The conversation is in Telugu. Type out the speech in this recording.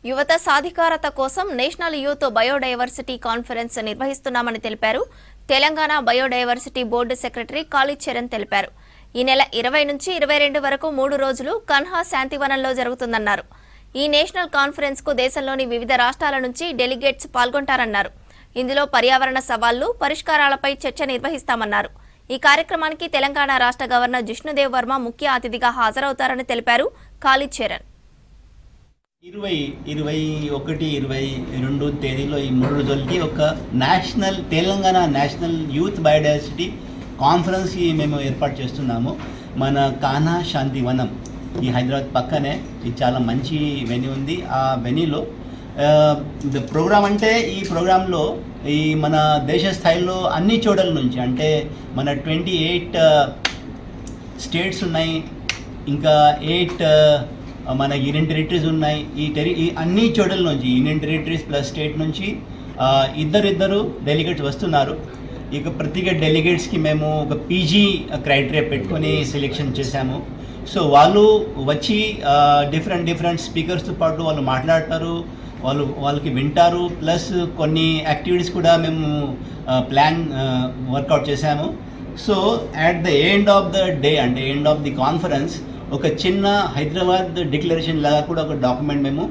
యువత సాధికారత కోసం నేషనల్ యూత్ బయోడైవర్సిటీ కాన్ఫరెన్స్ నిర్వహిస్తున్నామని తెలిపారు. Telangana biodiversity board secretary Kalicharan తెలిపారు. ఈ నెల 20 నుంచి 22 వరకు 3 రోజులు కన్హా శాంతివనంలో జరుగుతుందన్నారు. ఈ నేషనల్ కాన్ఫరెన్స్ కు దేశంలోని వివిధ రాష్ట్రాల నుంచి డెలిగేట్స్ పాల్గొంటారన్నారు. ఇందులో పర్యావరణ సవాళ్లు, పరిష్కారాలపై చర్చ నిర్వహిస్తామన్నారు. ఈ కార్యక్రమానికి తెలంగాణ రాష్ట్ర గవర్నర్ జిష్ణుదేవ్ వర్మ ముఖ్య అతిథిగా హాజరవుతారని తెలిపారు కాళీచరణ్. 21-22 తేదీలో ఈ 3 రోజులకి ఒక Telangana national youth biodiversity conference మేము ఏర్పాటు చేస్తున్నాము. మన కాన్హా శాంతివనం ఈ హైదరాబాద్ పక్కనే ఇది చాలా మంచి వెన్యూ ఉంది. ఆ వెన్యూలో ప్రోగ్రామ్ అంటే ఈ ప్రోగ్రాంలో ఈ మన దేశ స్థాయిలో అన్ని చోట్ల నుంచి అంటే మన 28 స్టేట్స్ ఉన్నాయి, ఇంకా 8 మన యూనియన్ టెరిటరీస్ ఉన్నాయి. ఈ అన్ని చోట్ల నుంచి యూనియన్ టెరిటరీస్ ప్లస్ స్టేట్ నుంచి ఇద్దరు డెలిగేట్స్ వస్తున్నారు. ఇక ప్రతి డెలిగేట్స్కి మేము ఒక పీజీ క్రైటీరియా పెట్టుకొని సెలెక్షన్ చేశాము. సో వాళ్ళు వచ్చి డిఫరెంట్ స్పీకర్స్తో పాటు వాళ్ళు మాట్లాడతారు, వాళ్ళకి వింటారు. ప్లస్ కొన్ని యాక్టివిటీస్ కూడా మేము వర్కౌట్ చేశాము. So at the end of the day అంటే ఎండ్ ఆఫ్ ది కాన్ఫరెన్స్ ఒక చిన్న హైదరాబాద్ డిక్లరేషన్ లాగా కూడా ఒక డాక్యుమెంట్ మేము